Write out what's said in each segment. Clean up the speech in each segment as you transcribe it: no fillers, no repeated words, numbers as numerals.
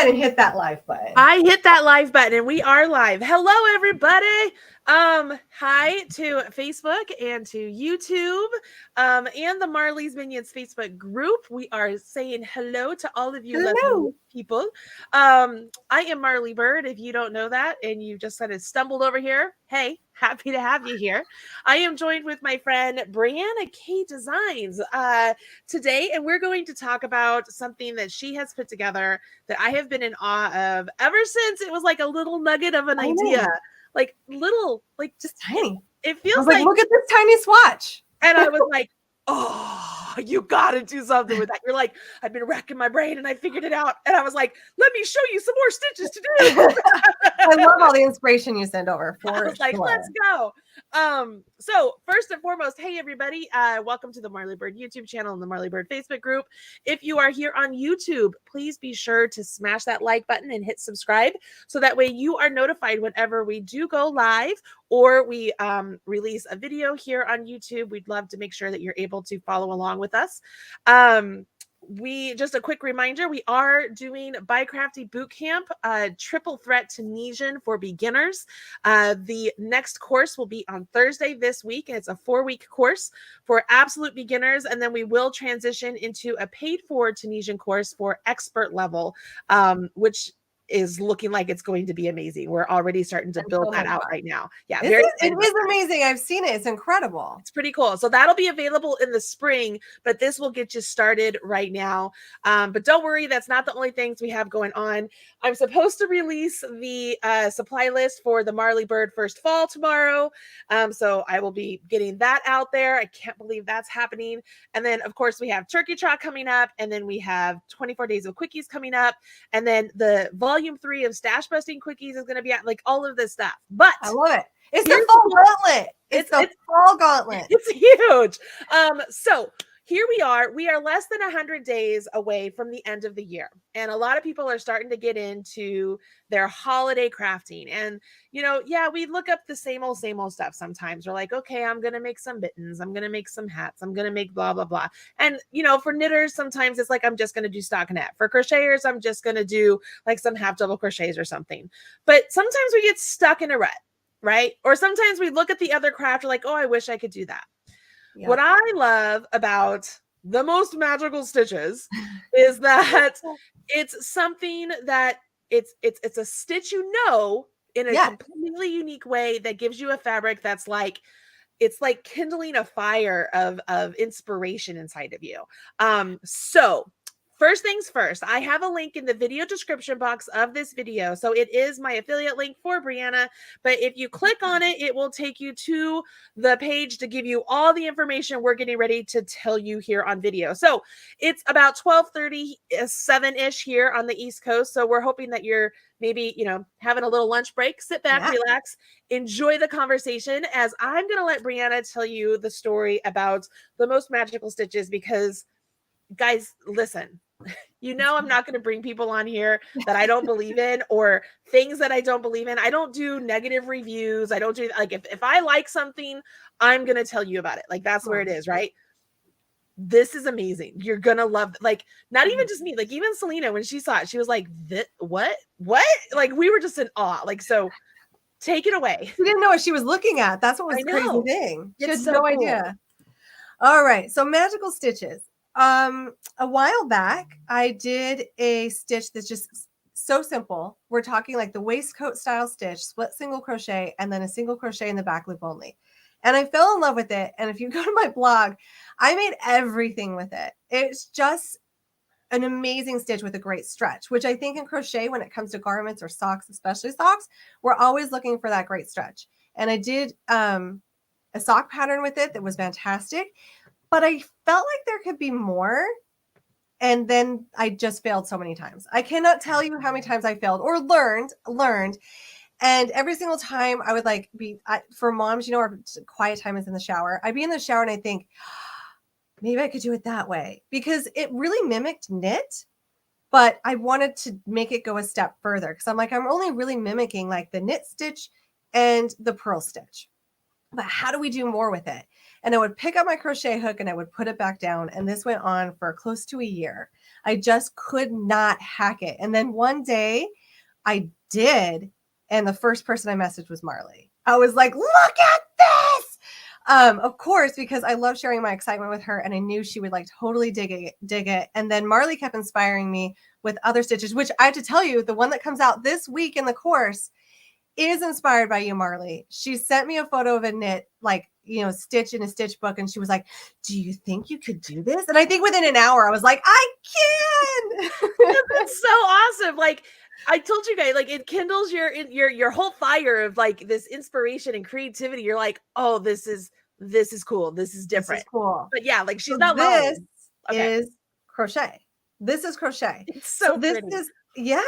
ahead and hit that live button. I hit that live button and we are live. Hello, everybody. Hi to Facebook and to YouTube, and the Marley's Minions Facebook group. We are saying hello to all of you lovely people. I am Marley Bird. If you don't know that and you just kind of stumbled over here, hey, happy to have you here. I am joined with my friend BrianaK Designs today, and we're going to talk about something that she has put together that I have been in awe of ever since it was like a little nugget of an idea. Like little, like just tiny. It feels I was like, look at this tiny swatch. And I was like, oh, you got to do something with that. You're like, I've been racking my brain and I figured it out. And I was like, let me show you some more stitches to do. I love all the inspiration you send over. I was like, let's go. So first and foremost, hey everybody, welcome to the Marley Bird YouTube channel and the Marley Bird Facebook group. If you are here on YouTube, please be sure to smash that like button and hit subscribe so that way you are notified whenever we do go live or we release a video here on YouTube. We'd love to make sure that you're able to follow along with us. Just a quick reminder, we are doing By Crafty Bootcamp, triple threat Tunisian for beginners. The next course will be on Thursday this week, and it's a 4-week course for absolute beginners. And then we will transition into a paid for Tunisian course for expert level, which is looking like it's going to be amazing. We're already starting to build that out right now. Yeah, it is amazing. I've seen it. It's incredible. It's pretty cool. So that'll be available in the spring, but this will get you started right now. But don't worry, that's not the only things we have going on. I'm supposed to release the supply list for the Marley Bird First Fall tomorrow. So I will be getting that out there. I can't believe that's happening. And then of course we have Turkey Trot coming up, and then we have 24 Days of Quickies coming up, and then the Volume 3 of Stash Busting Quickies is going to be at, like, all of this stuff. But I love it. It's the fall gauntlet. It's the fall gauntlet. It's huge. So here we are. We are less than 100 days away from the end of the year. And a lot of people are starting to get into their holiday crafting. And, yeah, we look up the same old stuff sometimes. We're like, okay, I'm going to make some mittens. I'm going to make some hats. I'm going to make blah, blah, blah. And, for knitters, sometimes it's like, I'm just going to do stockinette. For crocheters, I'm just going to do like some half double crochets or something. But sometimes we get stuck in a rut, right? Or sometimes we look at the other craft, we're like, oh, I wish I could do that. Yeah. What I love about the most magical stitches is that it's something that it's a stitch, in a completely unique way that gives you a fabric that's like, it's like kindling a fire of inspiration inside of you. So first things first, I have a link in the video description box of this video. So it is my affiliate link for Briana, but if you click on it, it will take you to the page to give you all the information we're getting ready to tell you here on video. So it's about 12:37-ish here on the East Coast. So we're hoping that you're maybe, having a little lunch break, sit back, relax, enjoy the conversation as I'm going to let Briana tell you the story about the most magical stitches, because guys, listen, I'm not going to bring people on here that I don't believe in or things that I don't believe in. I don't do negative reviews. I don't do, like, if I like something, I'm going to tell you about it. Like, that's where it is, right? This is amazing. You're going to love, like, not even just me, like even Selena, when she saw it, she was like, what? Like, we were just in awe. Like, so take it away. She didn't know what she was looking at. That's what was the crazy thing. She had no idea. All right. So magical stitches. A while back, I did a stitch that's just so simple. We're talking like the waistcoat style stitch, split single crochet, and then a single crochet in the back loop only. And I fell in love with it. And if you go to my blog, I made everything with it. It's just an amazing stitch with a great stretch, which I think in crochet, when it comes to garments or socks, especially socks, we're always looking for that great stretch. And I did a sock pattern with it that was fantastic. But I felt like there could be more. And then I just failed so many times. I cannot tell you how many times I failed or learned. And every single time I would for moms, our quiet time is in the shower. I'd be in the shower and I think, maybe I could do it that way, because it really mimicked knit, but I wanted to make it go a step further. Cause I'm like, I'm only really mimicking like the knit stitch and the purl stitch. but how do we do more with it? And I would pick up my crochet hook and I would put it back down. And this went on for close to a year. I just could not hack it. And then one day I did. And the first person I messaged was Marley. I was like, look at this. Of course, because I love sharing my excitement with her and I knew she would like totally dig it. And then Marley kept inspiring me with other stitches, which I have to tell you, the one that comes out this week in the course is inspired by you, Marley. She sent me a photo of a knit, like, stitch in a stitch book. And she was like, do you think you could do this? And I think within an hour, I was like, I can. That's so awesome. Like, I told you guys, like, it kindles your whole fire of like this inspiration and creativity. You're like, oh, this is cool. This is different. This is cool. But yeah, like she's not wrong. Is crochet. This is crochet. It's so this pretty.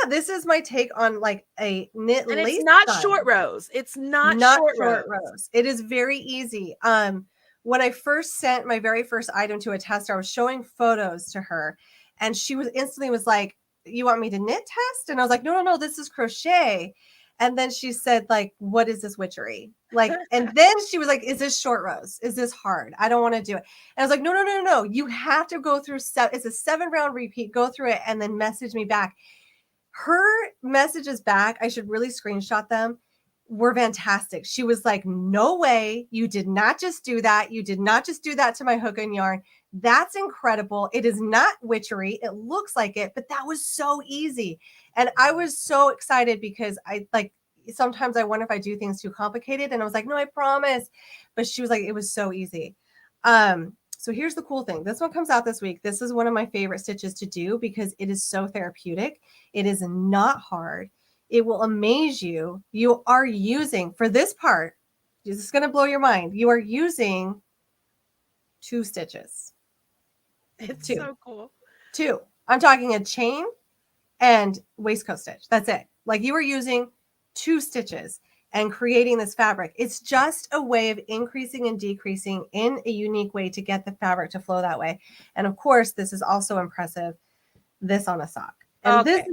This is my take on like a knit and lace. It's not short rows. It's not short rows. It is very easy. When I first sent my very first item to a tester, I was showing photos to her and she was instantly like, you want me to knit test? And I was like, no, this is crochet. And then she said, like, what is this witchery? Like, and then she was like, is this short rows? Is this hard? I don't want to do it. And I was like, no. You have to go through it's a 7-round repeat, go through it and then message me back. Her messages back, I should really screenshot them, were fantastic. She was like, no way. You did not just do that. You did not just do that to my hook and yarn. That's incredible. It is not witchery. It looks like it, but that was so easy. And I was so excited because sometimes I wonder if I do things too complicated. And I was like, no, I promise. But she was like, it was so easy. So here's the cool thing. This one comes out this week. This is one of my favorite stitches to do because it is so therapeutic. It is not hard. It will amaze you. You are using, for this part, this is going to blow your mind. You are using 2 stitches. It's so cool. 2. I'm talking a chain and waistcoat stitch. That's it. Like you are using 2 stitches and creating this fabric. It's just a way of increasing and decreasing in a unique way to get the fabric to flow that way. And of course, this is also impressive. This on a sock. And okay.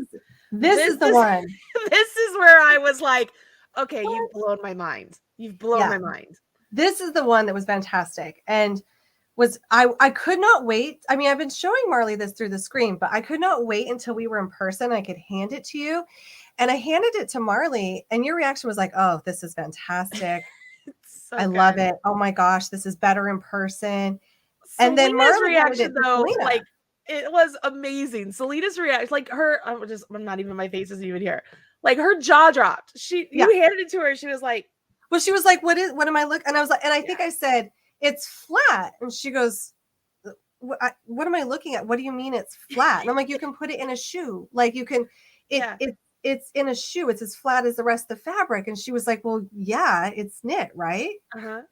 This is the one. This is where I was like, okay, you've blown my mind. You've blown my mind. This is the one that was fantastic. And I could not wait. I mean, I've been showing Marley this through the screen, but I could not wait until we were in person. I could hand it to you. And I handed it to Marley and your reaction was like, oh, this is fantastic. So I love it. Oh my gosh, this is better in person. And then Marley's reaction though, like it was amazing. Selena's reaction, like I'm not even, my face isn't even here. Like her jaw dropped. You handed it to her. She was like, well, she was like, what am I looking? And I was like, and I think I said, it's flat. And she goes, what am I looking at? What do you mean it's flat? And I'm like, you can put it in a shoe. Like you can, it's in a shoe. It's as flat as the rest of the fabric. And she was like, well, yeah, it's knit, right? Uh-huh.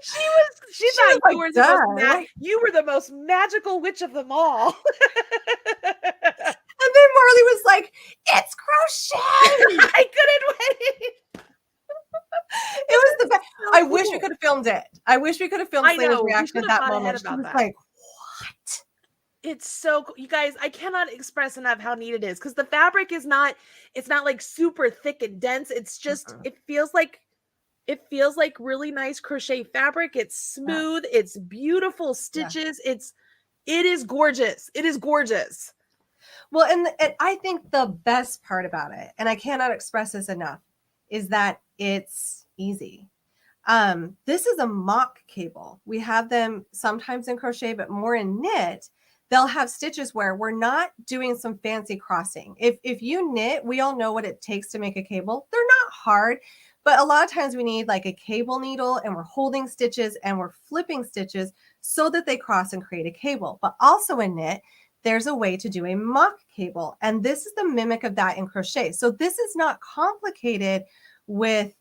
She thought like, you were the most magical witch of them all. And then Marley was like, it's crochet. I couldn't wait. It was the best. I wish we could have filmed it. I wish we could have filmed Selena's reaction at that moment. She was like, what? It's so cool. You guys, I cannot express enough how neat it is because the fabric is not, it's not like super thick and dense. It's just, it feels like really nice crochet fabric. It's smooth. Yeah. It's beautiful stitches. Yeah. It is gorgeous. It is gorgeous. Well, and I think the best part about it, and I cannot express this enough, is that it's easy. This is a mock cable. We have them sometimes in crochet, but more in knit. They'll have stitches where we're not doing some fancy crossing. If you knit, we all know what it takes to make a cable. They're not hard, but a lot of times we need like a cable needle and we're holding stitches and we're flipping stitches so that they cross and create a cable. But also in knit, there's a way to do a mock cable. And this is the mimic of that in crochet. So this is not complicated with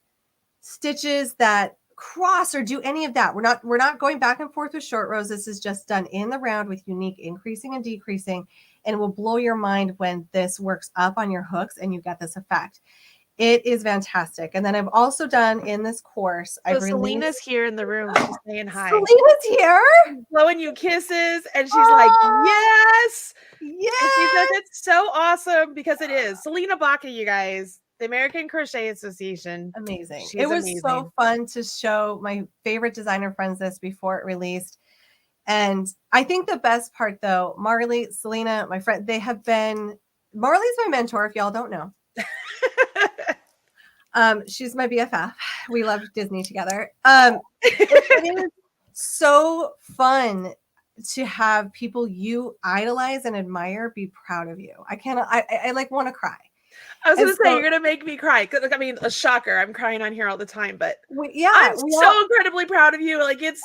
stitches that cross or do any of that. We're not going back and forth with short rows. This is just done in the round with unique increasing and decreasing, and it will blow your mind when this works up on your hooks and you get this effect. It is fantastic. And then I've also done in this course, Selena's here in the room. She's saying hi. Selena's here, blowing you kisses, and she's like, yes. And she says it's so awesome because it is. Selena Baca, you guys. the American Crochet Association. Amazing. She's It was amazing. so fun to show my favorite designer friends this before it released. And I think the best part, though, Marley, Selena, my friend, Marley's my mentor, if y'all don't know. She's my BFF. We love Disney together. It is so fun to have people you idolize and admire be proud of you. I like want to cry. I was going to say, you're going to make me cry. Cause, I mean, a shocker. I'm crying on here all the time, but I'm so incredibly proud of you. Like it's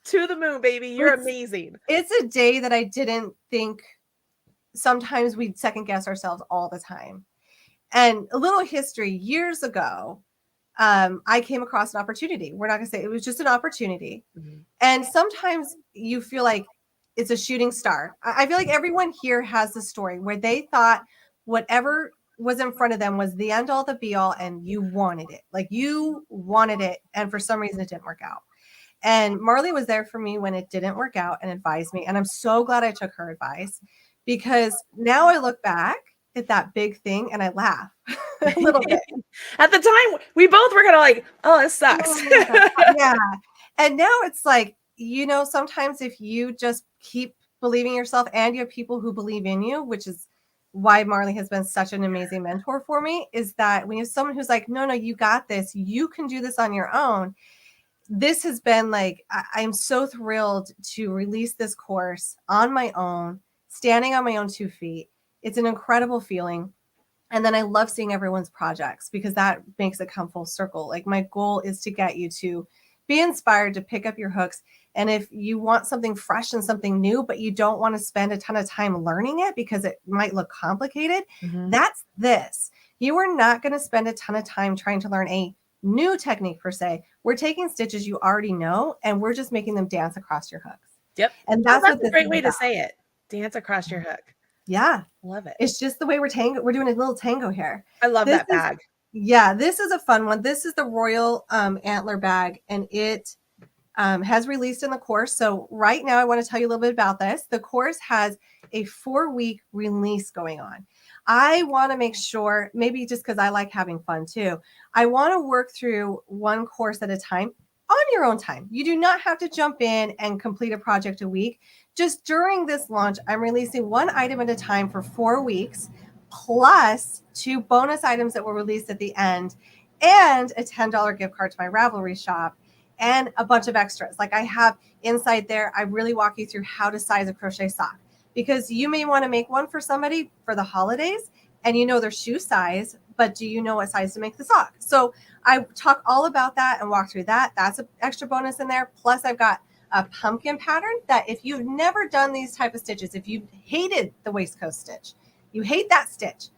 to the moon, baby. You're amazing. It's a day that I didn't think. Sometimes we second guess ourselves all the time. And a little history, years ago, I came across an opportunity. We're not going to say it was just an opportunity. Mm-hmm. And sometimes you feel like it's a shooting star. I feel like everyone here has a story where they thought whatever was in front of them was the end all, the be all, and you wanted it. Like you wanted it. And for some reason, it didn't work out. And Marley was there for me when it didn't work out and advised me. And I'm so glad I took her advice, because now I look back at that big thing and I laugh a little bit. At the time, we both were kind of like, oh, this sucks. Yeah. And now it's like, sometimes if you just keep believing yourself and you have people who believe in you, which is why Marley has been such an amazing mentor for me, is that when you have someone who's like, no, you got this, you can do this on your own. This has been like, I'm so thrilled to release this course on my own, standing on my own 2 feet. It's an incredible feeling. And then I love seeing everyone's projects, because that makes it come full circle. Like my goal is to get you to be inspired to pick up your hooks. And if you want something fresh and something new, but you don't want to spend a ton of time learning it because it might look complicated, that's this. You are not going to spend a ton of time trying to learn a new technique per se. We're taking stitches you already know, and we're just making them dance across your hooks. Yep. And that's a great way to say it. Dance across your hook. Yeah. Love it. It's just the way we're doing a little tango here. I love that bag. This is a fun one. This is the Royal Antler bag, and it has released in the course. So right now I want to tell you a little bit about this. The course has a 4-week release going on. I want to make sure, maybe just because I like having fun too, I want to work through one course at a time on your own time. You do not have to jump in and complete a project a week. Just during this launch, I'm releasing one item at a time for 4 weeks, plus 2 bonus items that will release at the end, and a $10 gift card to my Ravelry shop, and a bunch of extras. Like I have inside there, I really walk you through how to size a crochet sock, because you may want to make one for somebody for the holidays and their shoe size, but do you know what size to make the sock? So I talk all about that and walk through that. That's an extra bonus in there. Plus I've got a pumpkin pattern that if you've never done these type of stitches, if you hated the waistcoat stitch, you hate that stitch,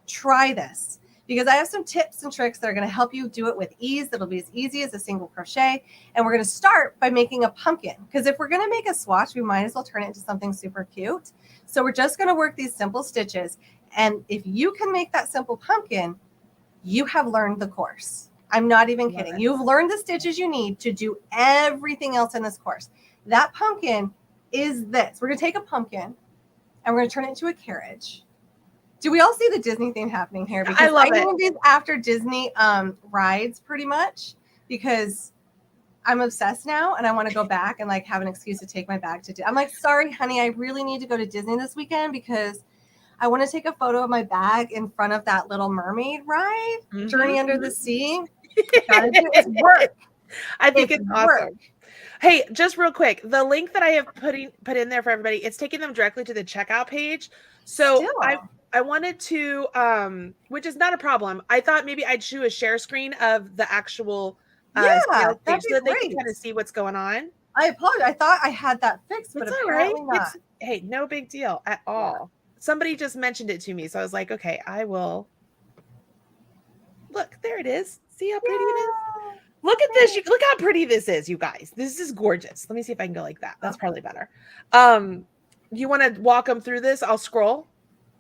try this, because I have some tips and tricks that are going to help you do it with ease. That'll be as easy as a single crochet. And we're going to start by making a pumpkin, because if we're going to make a swatch, we might as well turn it into something super cute. So we're just going to work these simple stitches. And if you can make that simple pumpkin, you have learned the course. I'm not even kidding. You've learned the stitches you need to do everything else in this course. That pumpkin is this. We're going to take a pumpkin and we're going to turn it into a carriage. Do we all see the Disney theme happening here? Because I love it. named these after Disney rides pretty much, because I'm obsessed now and I want to go back and like have an excuse to take my bag to I'm like, sorry, honey, I really need to go to Disney this weekend because I want to take a photo of my bag in front of that Little Mermaid ride, Journey Under the Sea. Gotta do it. It's work. I think it's awesome. Work. Hey, just real quick, the link that I have put in there for everybody, it's taking them directly to the checkout page. So I wanted to, which is not a problem. I thought maybe I'd do a share screen of the actual sales page so that they can kind of see what's going on. I apologize. I thought I had that fixed, but apparently not. Hey, no big deal at all. Somebody just mentioned it to me, so I was like, okay, I will. Look, there it is. See how pretty it is? Look at this. Look how pretty this is, you guys. This is gorgeous. Let me see if I can go like that. That's probably better. You want to walk them through this? I'll scroll.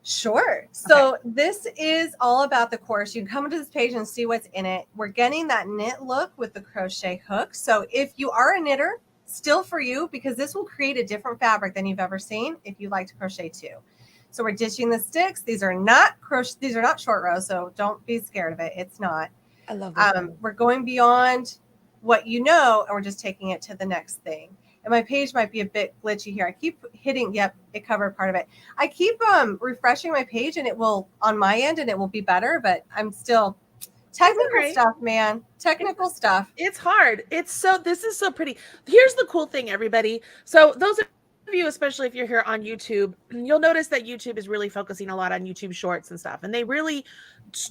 Sure. So this is all about the course. You can come to this page and see what's in it. We're getting that knit look with the crochet hook. So if you are a knitter, still for you, because this will create a different fabric than you've ever seen if you like to crochet too. So we're ditching the sticks. These are not crochet. These are not short rows. So don't be scared of it. It's not. I love this. We're going beyond what you know, and we're just taking it to the next thing. And my page might be a bit glitchy here. I keep hitting, yep, it covered part of it. I keep refreshing my page, and it will, on my end, and it will be better, but I'm still technical stuff, man. Technical stuff. It's hard. This is so pretty. Here's the cool thing, everybody. So those of you, especially if you're here on YouTube, you'll notice that YouTube is really focusing a lot on YouTube shorts and stuff. And they really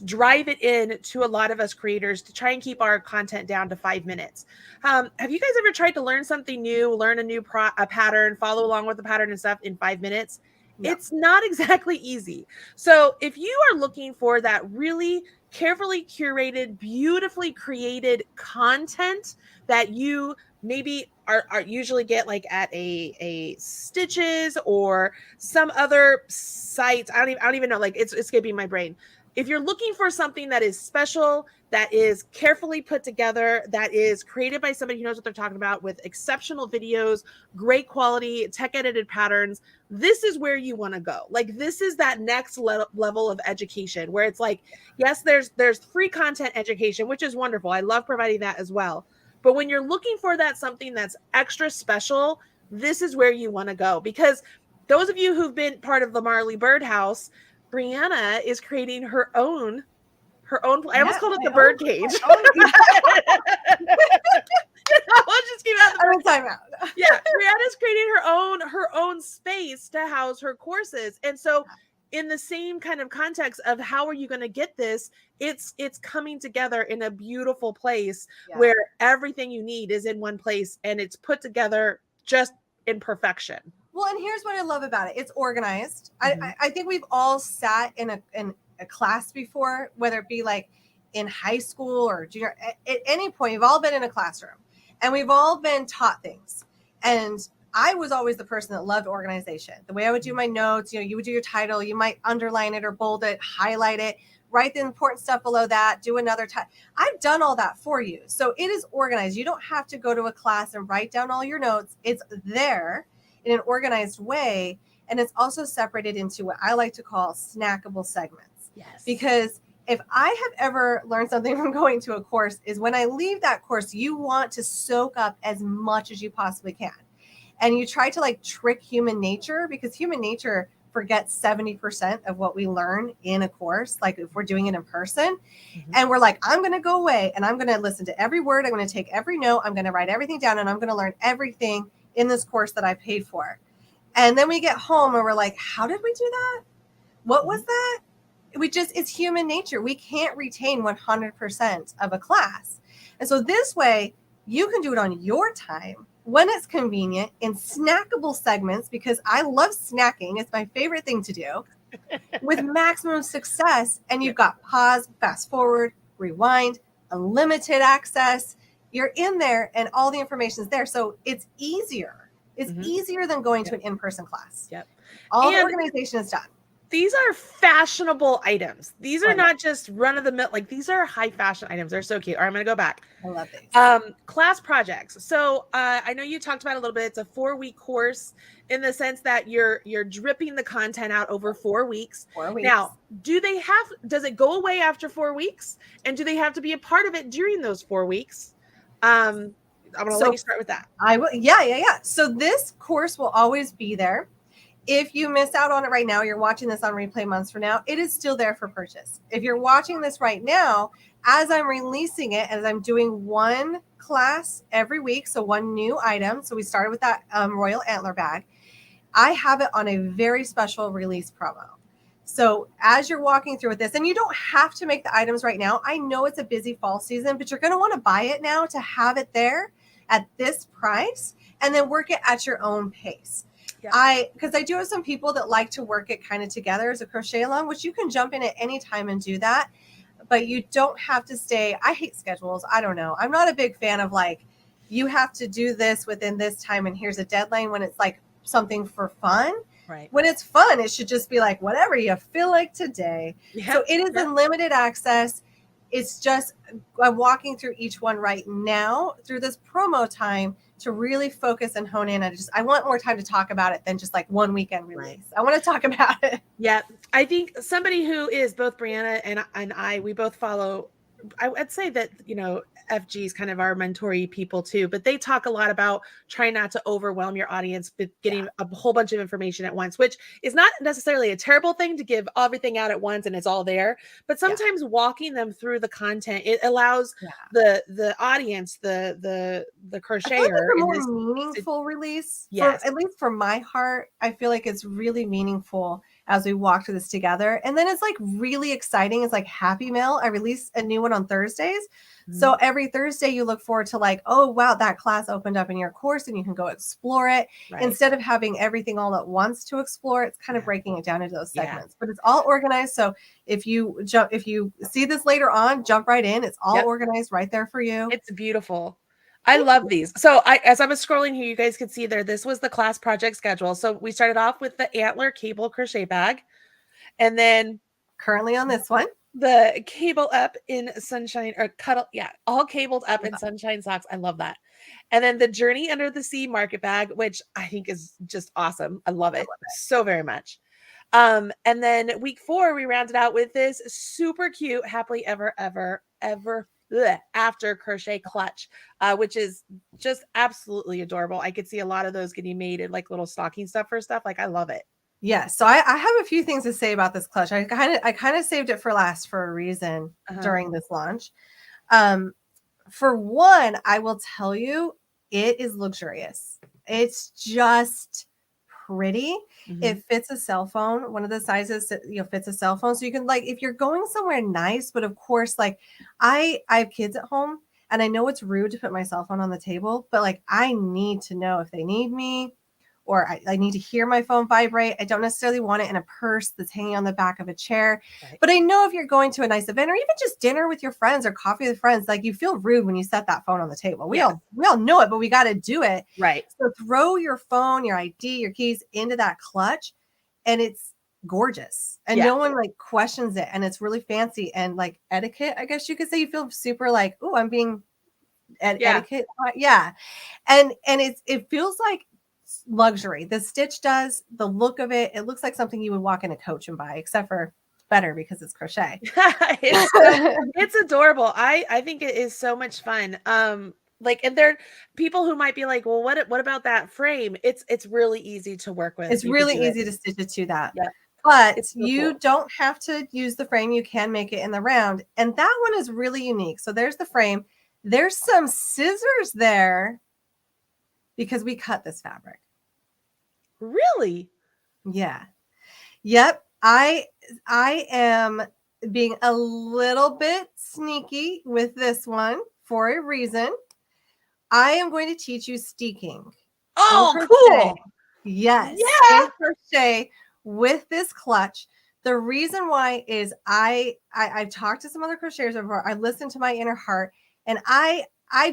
drive it in to a lot of us creators to try and keep our content down to 5 minutes. Have you guys ever tried to learn something new, learn a new pattern, follow along with the pattern and stuff in 5 minutes? No. It's not exactly easy. So if you are looking for that really carefully curated, beautifully created content that you maybe are usually get like at a Stitches or some other sites. I don't even know, like it's escaping my brain. If you're looking for something that is special, that is carefully put together, that is created by somebody who knows what they're talking about, with exceptional videos, great quality, tech edited patterns, this is where you want to go. Like, this is that next level of education where it's like, yes, there's free content education, which is wonderful. I love providing that as well. But when you're looking for that something that's extra special, this is where you want to go. Because those of you who've been part of the Marley Birdhouse, Brianna is creating her own. I almost called it the bird cage. I'll just keep out the time out. Yeah, Brianna's creating her own space to house her courses, and so in the same kind of context of how are you going to get this, it's coming together in a beautiful place where everything you need is in one place and it's put together just in perfection. Well, and here's what I love about it. It's organized. Mm-hmm. I think we've all sat in a class before, whether it be like in high school or junior, at any point, we've all been in a classroom and we've all been taught things. And I was always the person that loved organization. The way I would do my notes, you would do your title, you might underline it or bold it, highlight it, write the important stuff below that, do another title. I've done all that for you. So it is organized. You don't have to go to a class and write down all your notes. It's there in an organized way. And it's also separated into what I like to call snackable segments. Yes. Because if I have ever learned something from going to a course, is when I leave that course, you want to soak up as much as you possibly can. And you try to like trick human nature, because human nature forgets 70% of what we learn in a course. Like if we're doing it in person, and we're like, I'm going to go away and I'm going to listen to every word. I'm going to take every note. I'm going to write everything down and I'm going to learn everything in this course that I paid for. And then we get home and we're like, how did we do that? What was that? It's human nature. We can't retain 100% of a class. And so this way you can do it on your time when it's convenient in snackable segments, because I love snacking. It's my favorite thing to do with maximum success. And you've got pause, fast forward, rewind, unlimited access. You're in there and all the information is there. So it's easier. It's easier than going to an in-person class. Yep. All the organization is done. These are fashionable items. These are not just run-of-the-mill. Like, these are high fashion items. They're so cute. All right, I'm going to go back. I love these. Class projects. So I know you talked about it a little bit. It's a 4-week course in the sense that you're dripping the content out over 4 weeks. 4 weeks. Now, does it go away after 4 weeks? And do they have to be a part of it during those 4 weeks? I'm going to let you start with that. I will. Yeah. So this course will always be there. If you miss out on it right now, you're watching this on replay months from now, it is still there for purchase. If you're watching this right now, as I'm releasing it, as I'm doing one class every week, so one new item. So we started with that Royal Antler bag. I have it on a very special release promo. So as you're walking through with this, and you don't have to make the items right now. I know it's a busy fall season, but you're going to want to buy it now to have it there at this price and then work it at your own pace. Because I do have some people that like to work it kind of together as a crochet along, which you can jump in at any time and do that. But you don't have to stay. I hate schedules. I don't know. I'm not a big fan of like, you have to do this within this time and here's a deadline when it's like something for fun. Right. When it's fun, it should just be like whatever you feel like today. Yep. So it is unlimited access. It's just I'm walking through each one right now through this promo time to really focus and hone in. I want more time to talk about it than just like one weekend release. Right. I want to talk about it. Yeah. I think somebody who is both Brianna and I, we both follow, I'd say that, FG is kind of our mentor-y people too, but they talk a lot about trying not to overwhelm your audience with getting a whole bunch of information at once, which is not necessarily a terrible thing to give everything out at once and it's all there. But sometimes walking them through the content, it allows the audience, the crocheter, a more meaningful release. Yes. At least for my heart, I feel like it's really meaningful as we walk through this together. And then it's like really exciting. It's like Happy Mail. I release a new one on Thursdays. So every Thursday you look forward to like, oh, wow, that class opened up in your course and you can go explore it. Right. Instead of having everything all at once to explore, it's kind of breaking it down into those segments, but it's all organized. So if you see this later on, jump right in. It's all organized right there for you. It's beautiful. I love these. So as I was scrolling here, you guys could see there, this was the class project schedule. So we started off with the antler cable crochet bag. And then currently on this one, the cable up in sunshine or cuddle. Yeah. All cabled up in sunshine socks. I love that. And then the Journey Under the Sea market bag, which I think is just awesome. I love it so very much. And then week 4, we rounded out with this super cute Happily Ever After crochet clutch, which is just absolutely adorable. I could see a lot of those getting made in like little stocking stuffer stuff. Like I love it. Yeah, so I have a few things to say about this clutch. I kind of saved it for last for a reason during this launch. For one, I will tell you, it is luxurious. It's just pretty. It fits a cell phone. One of the sizes fits a cell phone. So you can, like, if you're going somewhere nice, but of course, like I have kids at home and I know it's rude to put my cell phone on the table, but like I need to know if they need me, or I need to hear my phone vibrate. I don't necessarily want it in a purse that's hanging on the back of a chair. Right. But I know if you're going to a nice event or even just dinner with your friends or coffee with friends, like you feel rude when you set that phone on the table. We all know it, but we got to do it. Right. So throw your phone, your ID, your keys into that clutch, and it's gorgeous. And no one like questions it. And it's really fancy and like etiquette, I guess you could say. You feel super like, oh, I'm being etiquette. Yeah. And it feels like luxury. The stitch does, the look of it, it looks like something you would walk in a Coach and buy, except for better because it's crochet. It's adorable. I think it is so much fun. Like, and there are people who might be like, well, what about that frame? It's really easy to work with. It's really easy to stitch it to that. Yeah. But you don't have to use the frame. You can make it in the round. And that one is really unique. So there's the frame. There's some scissors there because we cut this fabric. Really? Yeah. Yep. I am being a little bit sneaky with this one for a reason. I am going to teach you steeking. Oh, cool. Yes. Yeah. Crochet with this clutch. The reason why is I've talked to some other crocheters before. I listened to my inner heart, and I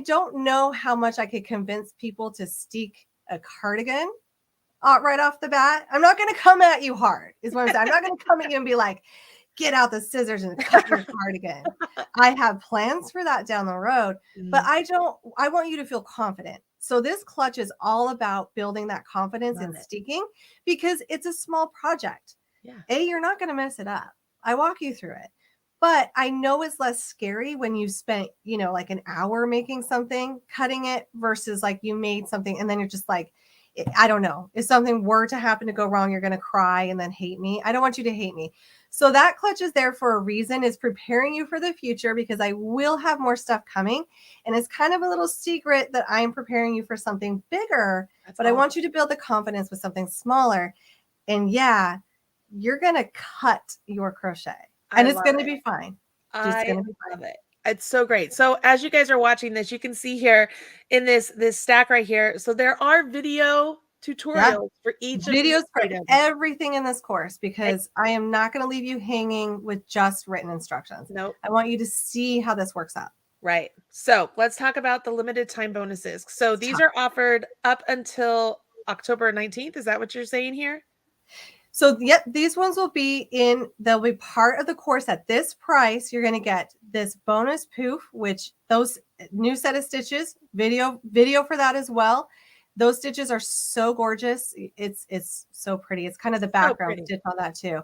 don't know how much I could convince people to steek a cardigan right off the bat. I'm not going to come at you hard, is what I'm saying. I'm not going to come at you and be like, get out the scissors and cut your cardigan. I have plans for that down the road, but I want you to feel confident. So this clutch is all about building that confidence in steeking because it's a small project. Yeah. You're not going to mess it up. I walk you through it. But I know it's less scary when you spent, like an hour making something, cutting it, versus like you made something and then you're just like, I don't know. If something were to happen to go wrong, you're going to cry and then hate me. I don't want you to hate me. So that clutch is there for a reason. It's preparing you for the future because I will have more stuff coming. And it's kind of a little secret that I'm preparing you for something bigger. But I want you to build the confidence with something smaller. And you're going to cut your crochet. And it's going to be fine. I love it. It's so great. So as you guys are watching this, you can see here in this stack right here. So there are video tutorials for each videos for everything in this course because I am not going to leave you hanging with just written instructions. Nope. I want you to see how this works out. Right. So let's talk about the limited time bonuses. So these are offered up until October 19th. Is that what you're saying here? So, these ones they'll be part of the course at this price. You're going to get this bonus poof, which those new set of stitches, video for that as well. Those stitches are so gorgeous. It's so pretty. It's kind of the background stitch on that too.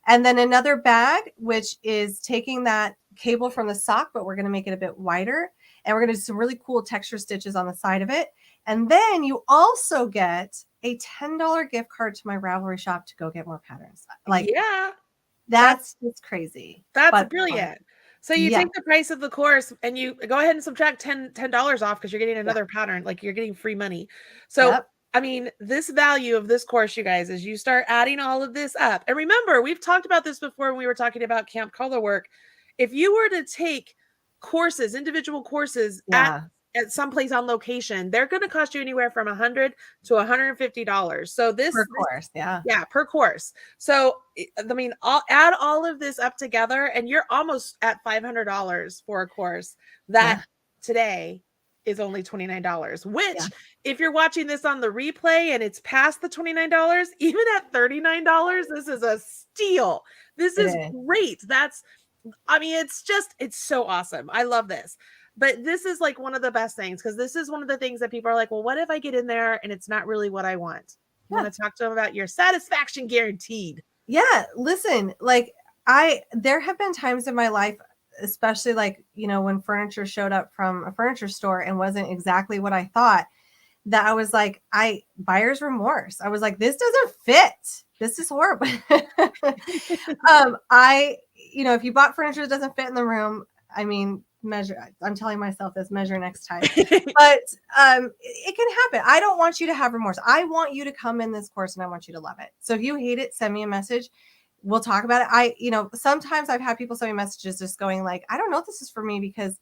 And then another bag, which is taking that cable from the sock, but we're going to make it a bit wider. And we're going to do some really cool texture stitches on the side of it. And then you also get a $10 gift card to my Ravelry shop to go get more patterns. Like, yeah, that's crazy. That's brilliant. So you take the price of the course and you go ahead and subtract $10 off because you're getting another pattern, like you're getting free money. So I mean, this value of this course, you guys, as you start adding all of this up. And remember, we've talked about this before when we were talking about Camp Color Work. If you were to take courses, individual courses at someplace on location, they're going to cost you anywhere from $100 to $150. So this per course, per course. So I mean, I'll add all of this up together, and you're almost at $500 for a course that today is only $29. Which, if you're watching this on the replay and it's past the $29, even at $39, this is a steal. This is great. I mean, it's so awesome. I love this. But this is like one of the best things, because this is one of the things that people are like, well, what if I get in there and it's not really what I want? You want to talk to them about your satisfaction guaranteed. Yeah. Listen, like there have been times in my life, especially like, you know, when furniture showed up from a furniture store and wasn't exactly what I thought, that I was like, buyer's remorse. I was like, this doesn't fit. This is horrible. You know, if you bought furniture that doesn't fit in the room, I mean, I'm telling myself this, measure next time. But it can happen. I don't want you to have remorse. I want you to come in this course and I want you to love it. So if you hate it, send me a message. We'll talk about it. You know, sometimes I've had people send me messages just going like, I don't know if this is for me because,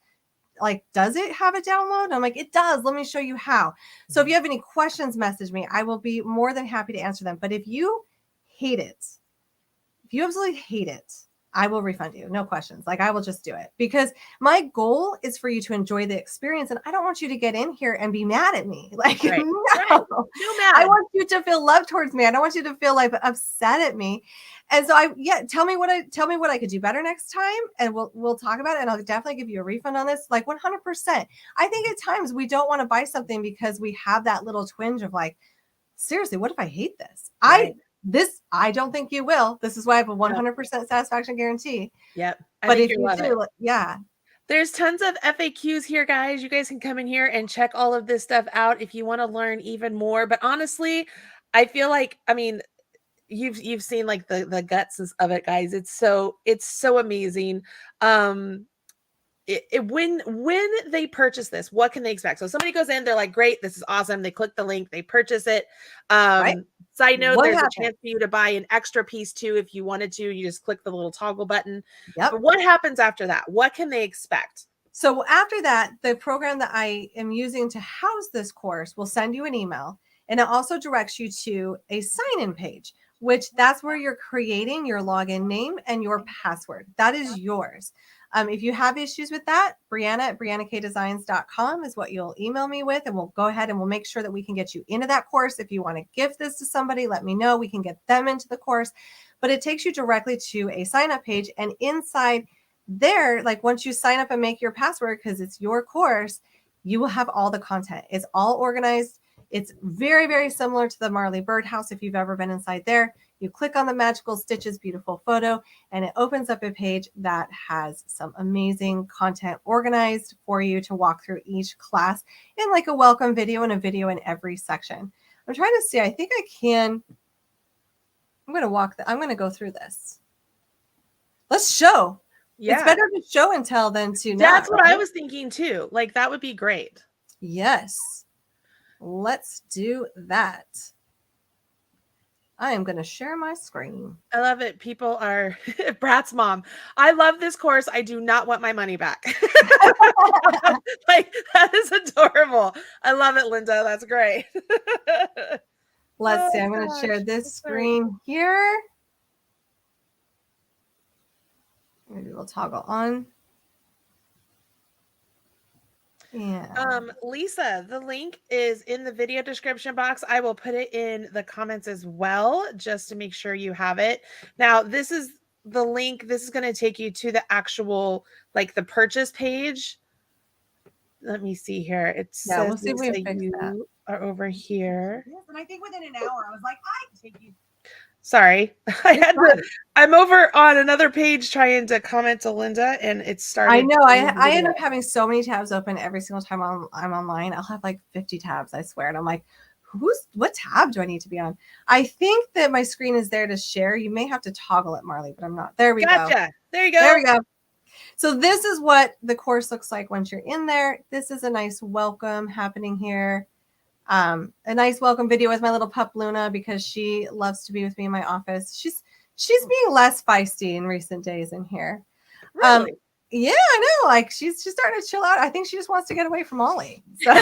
like, does it have a download? I'm like, it does. Let me show you how. So if you have any questions, message me. I will be more than happy to answer them. But if you hate it, if you absolutely hate it, I will refund you. No questions. Like, I will just do it, because my goal is for you to enjoy the experience. And I don't want you to get in here and be mad at me. Like, no, I want you to feel love towards me. I don't want you to feel like upset at me. And so tell me what I could do better next time. And we'll talk about it. And I'll definitely give you a refund on this. Like 100%. I think at times we don't want to buy something because we have that little twinge of like, seriously, what if I hate this? I don't think you will. This is why I have a 100% satisfaction guarantee. Yep. But if you do, there's tons of FAQs here, guys. You guys can come in here and check all of this stuff out if you want to learn even more. But honestly, I feel like, I mean, you've seen like the guts of it, guys. It's so amazing. When they purchase this, what can they expect? So somebody goes in, they're like, great, this is awesome. They click the link, they purchase it. Side note, there's a chance for you to buy an extra piece too if you wanted to. You just click the little toggle button. But what happens after that? What can they expect? So after that, the program that I am using to house this course will send you an email, and it also directs you to a sign-in page, which that's where you're creating your login name and your password. That is yours. If you have issues with that, Brianna at BrianaKDesigns.com is what you'll email me with, and we'll go ahead and we'll make sure that we can get you into that course. If you want to gift this to somebody, let me know. We can get them into the course. But it takes you directly to a sign-up page, and inside there, like once you sign up and make your password, because it's your course, you will have all the content. It's all organized. It's very, very similar to the Marley Birdhouse if you've ever been inside there. You click on the Magical Stitches beautiful photo, and it opens up a page that has some amazing content organized for you to walk through each class, and like a welcome video and a video in every section. I'm trying to see. I think I can. I'm going to go through this. Let's show. Yeah. It's better to show and tell than to not. That's what I was thinking too. Like, that would be great. Yes. Let's do that. I am going to share my screen. I love it. People are Brat's mom. I love this course. I do not want my money back. Like, that is adorable. I love it, Linda. That's great. Let's see. I'm going to share this screen here. Maybe we'll toggle on. Yeah. Lisa, the link is in the video description box. I will put it in the comments as well, just to make sure you have it. Now, this is the link. This is going to take you to the actual, like the purchase page. Let me see here. It says we'll see if we that fix you that. are over here. Yes, and I think within an hour, I was like, I can take you. Sorry, I'm over on another page trying to comment to Linda, and it started. I know. I end up having so many tabs open every single time I'm online. I'll have like 50 tabs, I swear. And I'm like, what tab do I need to be on? I think that my screen is there to share. You may have to toggle it, Marley, but I'm not. There we go. There you go. There we go. So this is what the course looks like once you're in there. This is a nice welcome happening here. A nice welcome video with my little pup Luna, because she loves to be with me in my office. She's being less feisty in recent days in here. Really? Yeah, I know. Like she's starting to chill out. I think she just wants to get away from Ollie. So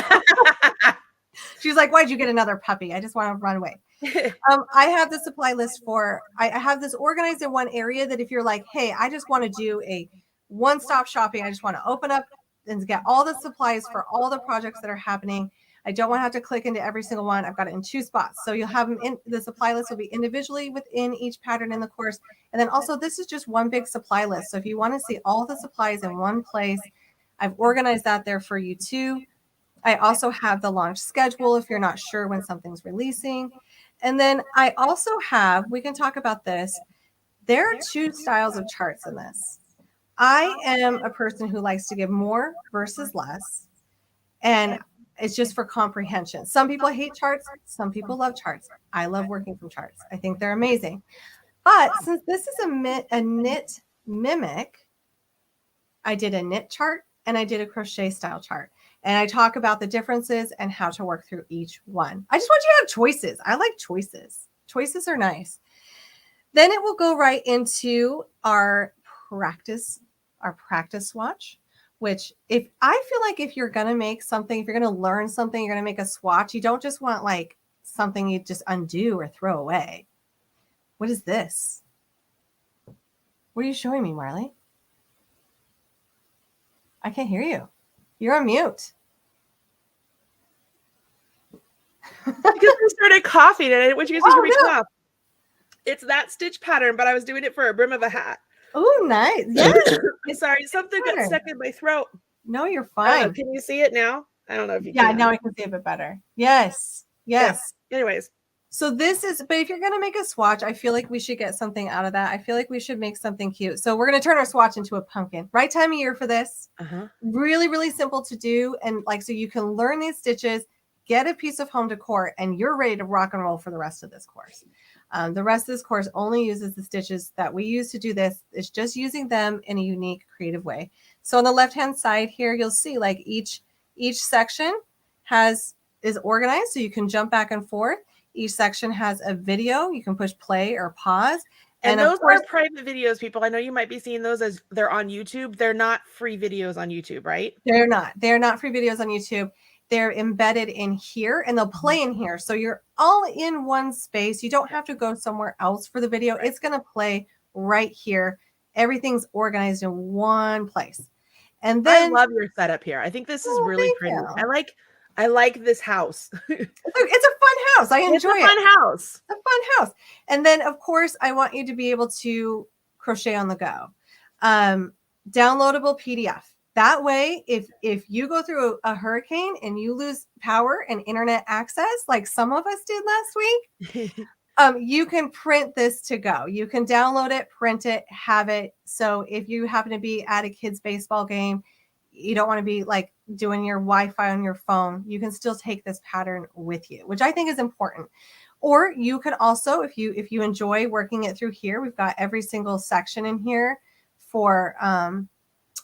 she's like, "Why'd you get another puppy? I just want to run away." I have the supply list for. I have this organized in one area that if you're like, "Hey, I just want to do a one-stop shopping. I just want to open up and get all the supplies for all the projects that are happening. I don't want to have to click into every single one. I've got it in 2 spots. So you'll have them in the supply list will be individually within each pattern in the course. And then also this is just one big supply list. So if you want to see all the supplies in one place, I've organized that there for you too. I also have the launch schedule if you're not sure when something's releasing. And then I also have, we can talk about this. There are 2 styles of charts in this. I am a person who likes to give more versus less. And it's just for comprehension. Some people hate charts. Some people love charts. I love working from charts. I think they're amazing. But since this is a knit mimic, I did a knit chart and I did a crochet style chart. And I talk about the differences and how to work through each one. I just want you to have choices. I like choices. Choices are nice. Then it will go right into our practice swatch, which if you're going to make something, if you're going to learn something, you're going to make a swatch, you don't just want like something you just undo or throw away. What is this? What are you showing me, Marley? I can't hear you. You're on mute. Because I started coughing and I want you guys to hear me cough. It's that stitch pattern, but I was doing it for a brim of a hat. Oh, nice. Yes. Sorry, something got stuck in my throat. No, you're fine. Can you see it now? I don't know if you can. Yeah, now I can see it a bit better. Yes. Yeah. Anyways. So this is, but if you're going to make a swatch, I feel like we should get something out of that. I feel like we should make something cute. So we're going to turn our swatch into a pumpkin. Right time of year for this. Really, really simple to do. And like, so you can learn these stitches, get a piece of home decor, and you're ready to rock and roll for the rest of this course. The rest of this course only uses the stitches that we use to do this. It's just using them in a unique, creative way. So on the left-hand side here, you'll see like each section is organized, so you can jump back and forth. Each section has a video. You can push play or pause. And those are private videos, people. I know you might be seeing those as they're on YouTube. They're not free videos on YouTube, right? They're not. They're not free videos on YouTube. They're embedded in here and they'll play in here. So you're all in one space. You don't have to go somewhere else for the video. It's going to play right here. Everything's organized in one place. And then I love your setup here. I think this is really pretty. I like this house. It's a fun house. I enjoy it. It's a fun house. A fun house. And then of course I want you to be able to crochet on the go. Downloadable PDF. That way, if you go through a hurricane and you lose power and internet access, like some of us did last week, you can print this to go. You can download it, print it, have it. So if you happen to be at a kid's baseball game, you don't want to be like doing your Wi-Fi on your phone, you can still take this pattern with you, which I think is important. Or you could also, if you enjoy working it through here, we've got every single section in here for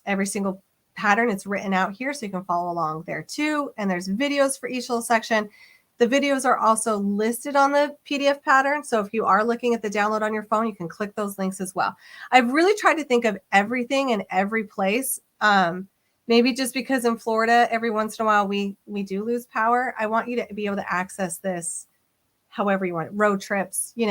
every single pattern. It's written out here so you can follow along there too. And there's videos for each little section. The videos are also listed on the PDF pattern. So if you are looking at the download on your phone, you can click those links as well. I've really tried to think of everything in every place. Maybe just because in Florida, every once in a while we do lose power. I want you to be able to access this however you want. Road trips, we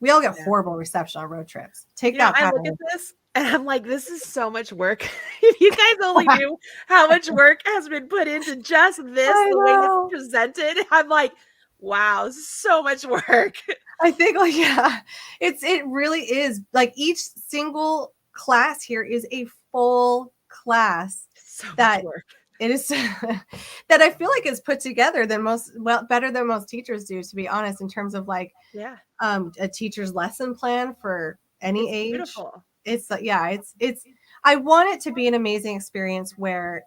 all get horrible reception on road trips. Take that pattern. I look at this and I'm like, this is so much work. If you guys only knew how much work has been put into just this, the way this is presented, I'm like, Wow, so much work. I think, like, yeah, it really is. Like, each single class here is a full class So much that work. it is that I feel like is put together better than most teachers do, to be honest, in terms of like Yeah. A teacher's lesson plan for any It's age. beautiful. It's like, yeah, it's I want it to be an amazing experience where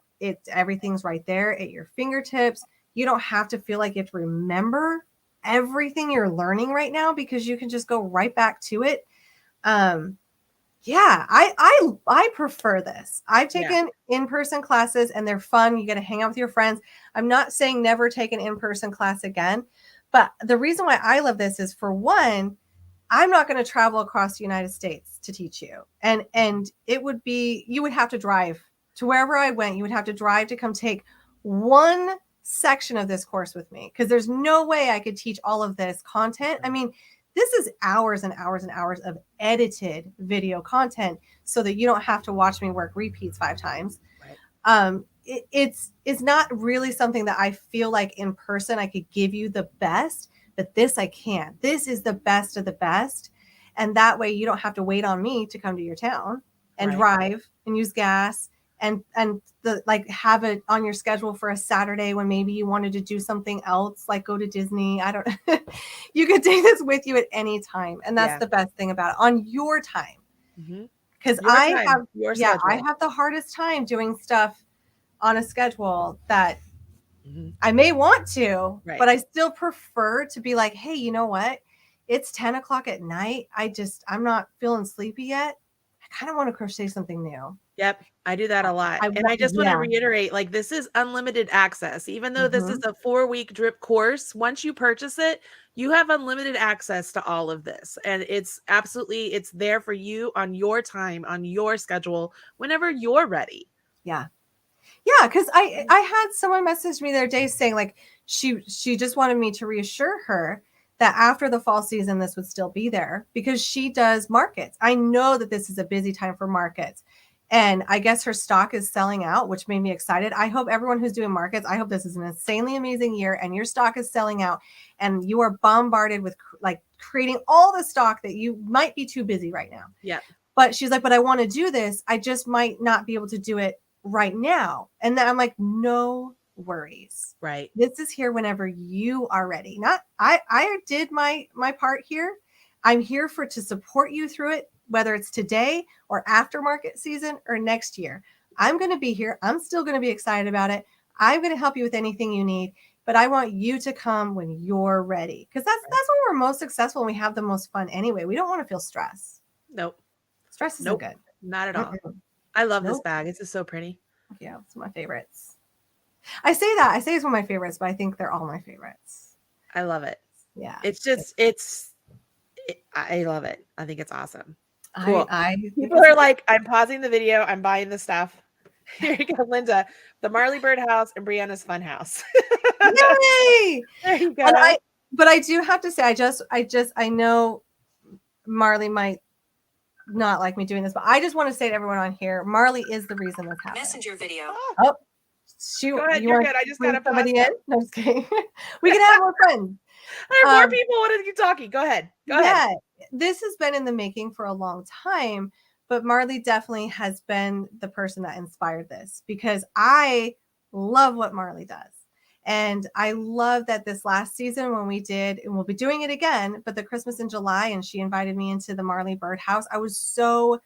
everything's right there at your fingertips. You don't have to feel like you have to remember everything you're learning right now, because you can just go right back to it. Yeah, I prefer this. I've taken in-person classes and they're fun. You get to hang out with your friends. I'm not saying never take an in-person class again, but the reason why I love this is, for one, I'm not going to travel across the United States to teach you. And it would be, you would have to drive to wherever I went. You would have to drive to come take one section of this course with me, because there's no way I could teach all of this content. I mean, this is hours and hours and hours of edited video content so that you don't have to watch me work repeats 5 times. Right. It's not really something that I feel like in person I could give you the best, but this I can. This is the best of the best. And that way you don't have to wait on me to come to your town and drive and use gas and like have it on your schedule for a Saturday when maybe you wanted to do something else, like go to Disney. I don't you could take this with you at any time. And that's the best thing about it, on your time. Because I have the hardest time doing stuff on a schedule that I may want to, but I still prefer to be like, hey, you know what? It's 10 o'clock at night. I'm not feeling sleepy yet. I kind of want to crochet something new. Yep. I do that a lot. And I just want to reiterate, like, this is unlimited access. Even though this is a 4-week drip course, once you purchase it, you have unlimited access to all of this. And it's there for you on your time, on your schedule, whenever you're ready. Yeah. Yeah, because I had someone message me the other day saying, like, she just wanted me to reassure her that after the fall season, this would still be there, because she does markets. I know that this is a busy time for markets. And I guess her stock is selling out, which made me excited. I hope everyone who's doing markets, I hope this is an insanely amazing year and your stock is selling out and you are bombarded with like creating all the stock that you might be too busy right now. Yeah. But she's like, but I want to do this. I just might not be able to do it right now. And then I'm like, no worries. Right. This is here whenever you are ready. Not I did my part here. I'm here to support you through it, whether it's today or after market season or next year. I'm going to be here. I'm still going to be excited about it. I'm going to help you with anything you need, but I want you to come when you're ready, because that's when we're most successful and we have the most fun anyway. We don't want to feel stress. Nope. Stress isn't good. Not at all. I love this bag. It's just so pretty. Yeah, it's my favorites. I say it's one of my favorites, but I think they're all my favorites. I love it. Yeah. It's just, I love it. I think it's awesome. Cool. People are like, I'm pausing the video. I'm buying the stuff. Here you go, Linda. The Marley Bird House and Briana's Fun House. Yay! There you go. But I do have to say, I know Marley might not like me doing this, but I just want to say to everyone on here, Marley is the reason this happened. Messenger video. Oh, shoot. Go ahead, you're good. I just got to somebody in. No, I'm just kidding. We can have more friends. There are more people wanting to keep talking. Go ahead. Go ahead. This has been in the making for a long time, but Marley definitely has been the person that inspired this, because I love what Marley does. And I love that this last season when we did, and we'll be doing it again, but the Christmas in July, and she invited me into the Marley Bird House. I was so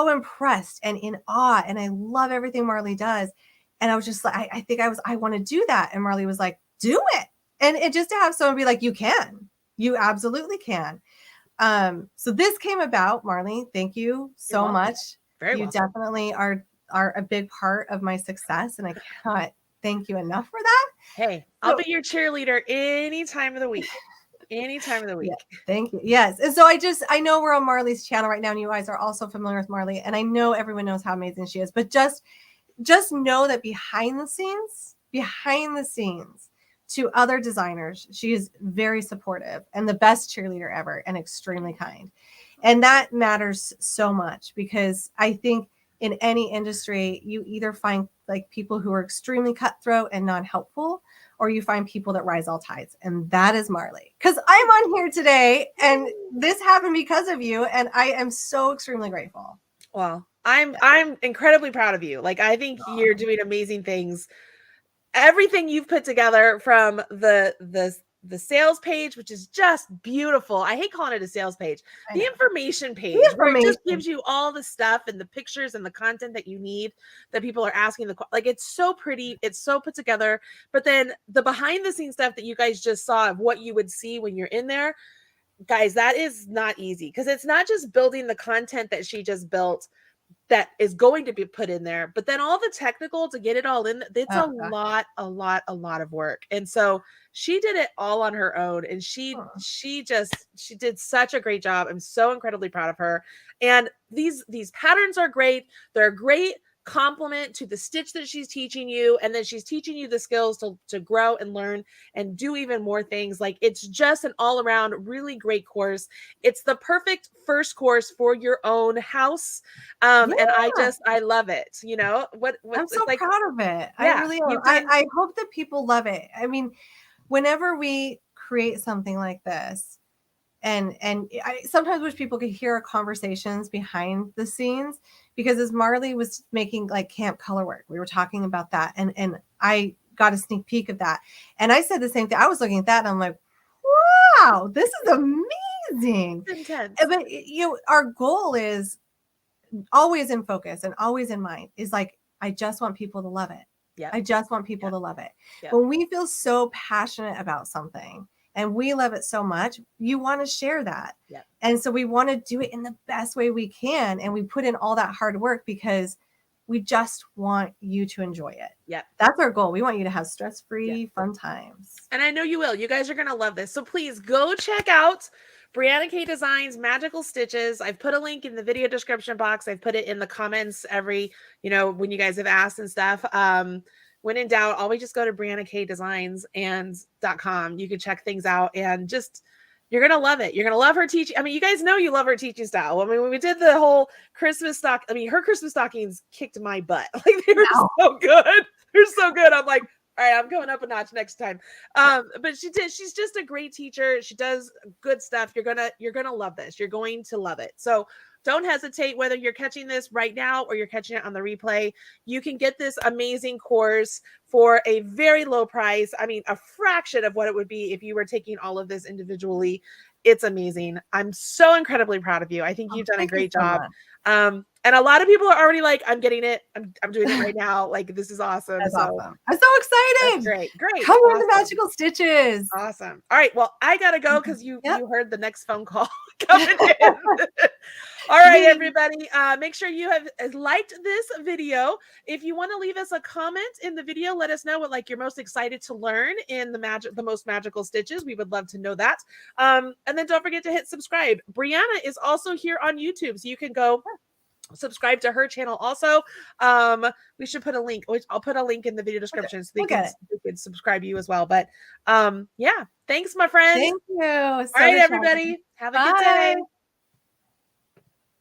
impressed and in awe. And I love everything Marley does. And I was just like, I want to do that. And Marley was like, do it. And just to have someone be like, you absolutely can. So this came about, Marley. Thank you so much. You definitely are a big part of my success. And I cannot thank you enough for that. Hey, I'll be your cheerleader any time of the week. Any time of the week. Yeah, thank you. Yes. And so I know we're on Marley's channel right now, and you guys are also familiar with Marley. And I know everyone knows how amazing she is, but just know that behind the scenes to other designers, she is very supportive and the best cheerleader ever and extremely kind. And that matters so much, because I think in any industry, you either find like people who are extremely cutthroat and non-helpful, or you find people that rise all tides. And that is Marley. Because I'm on here today and this happened because of you. And I am so extremely grateful. Well, I'm incredibly proud of you. Like, I think you're doing amazing things. Everything you've put together, from the sales page, which is just beautiful. I hate calling it a sales page. The information page, where it just gives you all the stuff and the pictures and the content that you need, that people are asking. Like, it's so pretty. It's so put together. But then the behind the scenes stuff that you guys just saw of what you would see when you're in there, guys, that is not easy, because it's not just building the content that she just built that is going to be put in there, but then all the technical to get it all in, it's a lot of work. And so she did it all on her own, and she did such a great job. I'm so incredibly proud of her. And these patterns are great. They're a great complement to the stitch that she's teaching you, and then she's teaching you the skills to grow and learn and do even more things. Like, it's just an all-around really great course. It's the perfect first course for your own house. And I love it. You know what I'm so like, proud of it. Yeah, I really am. I hope that people love it. I mean, whenever we create something like this, and I sometimes wish people could hear our conversations behind the scenes, because as Marley was making like camp color work, we were talking about that, and I got a sneak peek of that, and I said the same thing. I was looking at that and I'm like, wow, this is amazing. It's intense. But our goal is always in focus and always in mind is like, I just want people to love it. Yeah, I just want people to love it. When we feel so passionate about something and we love it so much, you want to share that. And so we want to do it in the best way we can. And we put in all that hard work because we just want you to enjoy it. That's our goal. We want you to have stress-free, fun times. And I know you will. You guys are going to love this. So please go check out BrianaK Designs Magical Stitches. I've put a link in the video description box. I've put it in the comments when you guys have asked and stuff. When in doubt, always just go to BrianaK Designs .com. You can check things out, and you're going to love it. You're going to love her teaching. I mean, you guys know you love her teaching style. I mean, when we did the whole Christmas her Christmas stockings kicked my butt. Like, they were so good. They're so good. I'm like, all right, I'm going up a notch next time. But she's just a great teacher. She does good stuff. You're gonna love this. You're going to love it. So don't hesitate, whether you're catching this right now or you're catching it on the replay. You can get this amazing course for a very low price. I mean, a fraction of what it would be if you were taking all of this individually. It's amazing. I'm so incredibly proud of you. I think you've done a great job. And a lot of people are already like, I'm getting it. I'm doing it right now. Like, this is awesome. That's awesome. I'm so excited. Great. Come on to Magical Stitches. Awesome. All right. Well, I gotta go because you heard the next phone call coming in. All right, everybody. Make sure you have liked this video. If you want to leave us a comment in the video, let us know what you're most excited to learn in the most magical stitches. We would love to know that. And then don't forget to hit subscribe. Briana is also here on YouTube, so you can go subscribe to her channel also. We should put a link. I'll put a link in the video description so they can subscribe to you as well. But yeah, thanks, my friend. Thank you. All right, everybody. Have a good day.